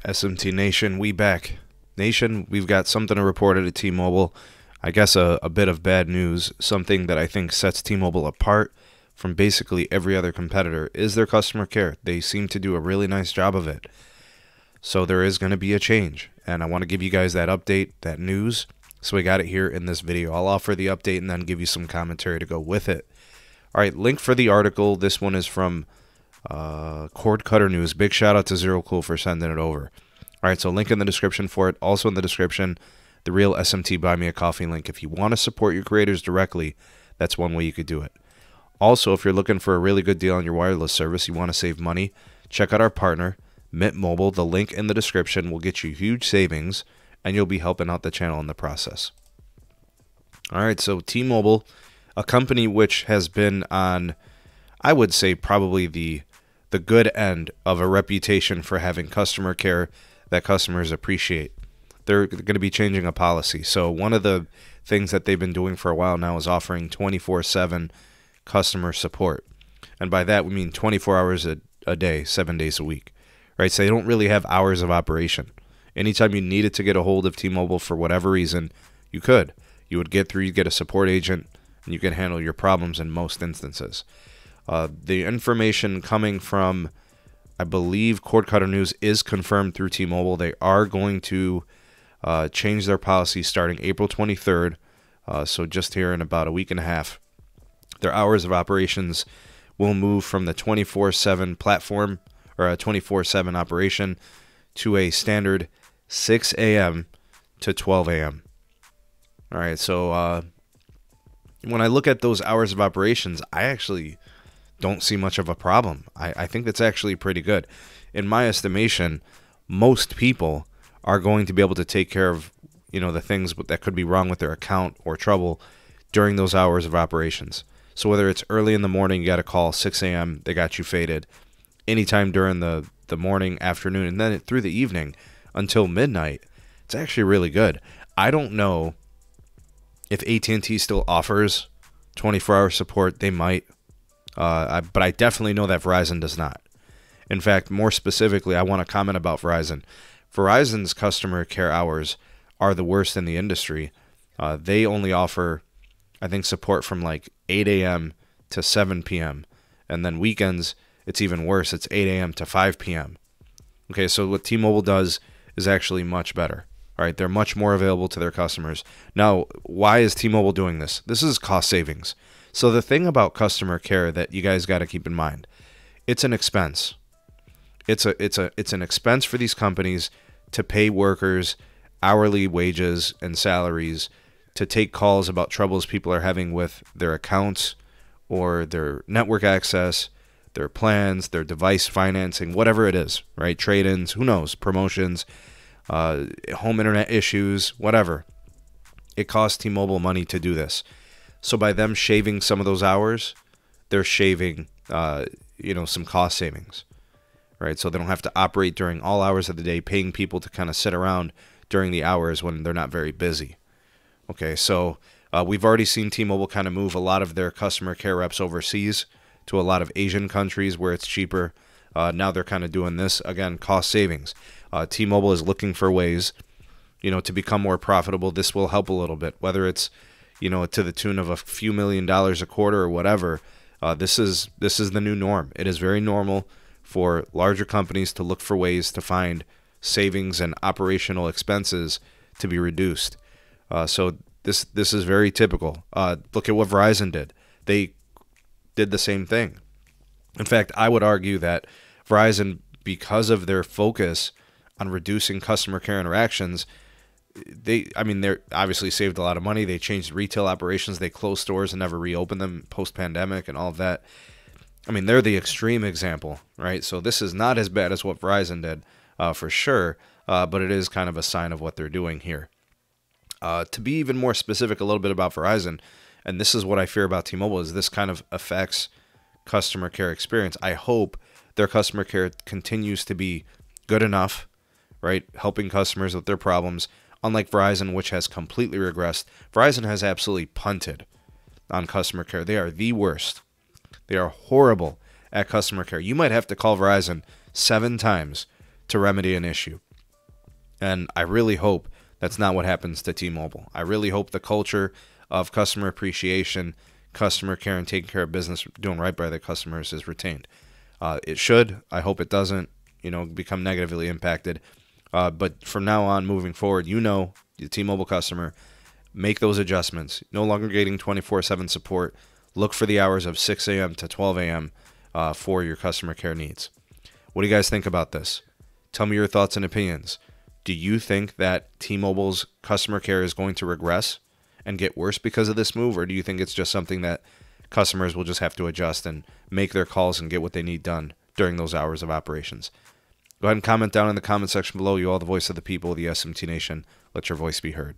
SMT Nation, we back. Nation, we've got something to report at T-Mobile. I guess a bit of bad news. Something that I think sets T-Mobile apart from basically every other competitor is their customer care. They seem to do a really nice job of it. So there is going to be a change, and I want to give you guys that update, that news. So we got it here in this video. I'll offer the update and then give you some commentary to go with it. All right, link for the article. This one is from Cord Cutter News. Big shout out to Zero Cool for sending it over. All right, so link in the description for it. Also in the description, the real SMT Buy Me a Coffee link. If you want to support your creators directly, that's one way you could do it. Also, if you're looking for a really good deal on your wireless service, you want to save money, check out our partner, Mint Mobile. The link in the description will get you huge savings, and you'll be helping out the channel in the process. All right, so T-Mobile, a company which has been on, I would say, probably the good end of a reputation for having customer care that customers appreciate. They're going to be changing a policy. So one of the things that they've been doing for a while now is offering 24/7 customer support. And by that, we mean 24 hours a day, 7 days a week. Right? So they don't really have hours of operation. Anytime you needed to get a hold of T-Mobile for whatever reason, you could. You would get through, you get a support agent, and you can handle your problems in most instances. The information coming from, I believe, Cord Cutter News is confirmed through T-Mobile. They are going to change their policy starting April 23rd, so just here in about a week and a half. Their hours of operations will move from the 24/7 platform, or a 24/7 operation, to a standard 6 a.m. to 12 a.m. All right, so when I look at those hours of operations, I actually don't see much of a problem. I think that's actually pretty good. In my estimation, most people are going to be able to take care of, the things that could be wrong with their account or trouble during those hours of operations. So whether it's early in the morning, you got a call, 6 a.m., they got you faded. Anytime during the morning, afternoon, and then through the evening until midnight, it's actually really good. I don't know if AT&T still offers 24-hour support. They might. But I definitely know that Verizon does not. In fact, more specifically, I want to comment about Verizon. Verizon's customer care hours are the worst in the industry. They only offer, I think, support from like 8 a.m. to 7 p.m. And then weekends, it's even worse. It's 8 a.m. to 5 p.m. Okay, so what T-Mobile does is actually much better. All right, they're much more available to their customers. Now, why is T-Mobile doing this? This is cost savings. So the thing about customer care that you guys got to keep in mind, it's an expense. It's an expense for these companies to pay workers hourly wages and salaries to take calls about troubles people are having with their accounts or their network access, their plans, their device financing, whatever it is, right? Trade-ins, who knows, promotions, home internet issues, whatever. It costs T-Mobile money to do this. So by them shaving some of those hours, they're shaving, some cost savings, right? So they don't have to operate during all hours of the day, paying people to kind of sit around during the hours when they're not very busy. Okay, so we've already seen T-Mobile kind of move a lot of their customer care reps overseas to a lot of Asian countries where it's cheaper. Now they're kind of doing this, again, cost savings. T-Mobile is looking for ways, to become more profitable. This will help a little bit, whether it's to the tune of a few $1,000,000 a quarter or whatever. This is the new norm. It is very normal for larger companies to look for ways to find savings and operational expenses to be reduced. So this is very typical. Look at what Verizon did. They did the same thing. In fact, I would argue that Verizon, because of their focus on reducing customer care interactions, they obviously saved a lot of money. They changed retail operations. They closed stores and never reopened them post-pandemic and all of that. They're the extreme example, right? So this is not as bad as what Verizon did, for sure, but it is kind of a sign of what they're doing here. To be even more specific a little bit about Verizon, and this is what I fear about T-Mobile, is this kind of affects customer care experience. I hope their customer care continues to be good enough, right? Helping customers with their problems. Unlike Verizon, which has completely regressed, Verizon has absolutely punted on customer care. They are the worst. They are horrible at customer care. You might have to call Verizon 7 times to remedy an issue. And I really hope that's not what happens to T-Mobile. I really hope the culture of customer appreciation, customer care, and taking care of business, doing right by their customers is retained. It should. I hope it doesn't, become negatively impacted. But from now on, moving forward, the T-Mobile customer, make those adjustments. No longer getting 24/7 support. Look for the hours of 6 a.m. to 12 a.m. For your customer care needs. What do you guys think about this? Tell me your thoughts and opinions. Do you think that T-Mobile's customer care is going to regress and get worse because of this move, or do you think it's just something that customers will just have to adjust and make their calls and get what they need done during those hours of operations? Go ahead and comment down in the comment section below. You are the voice of the people, the SMT Nation. Let your voice be heard.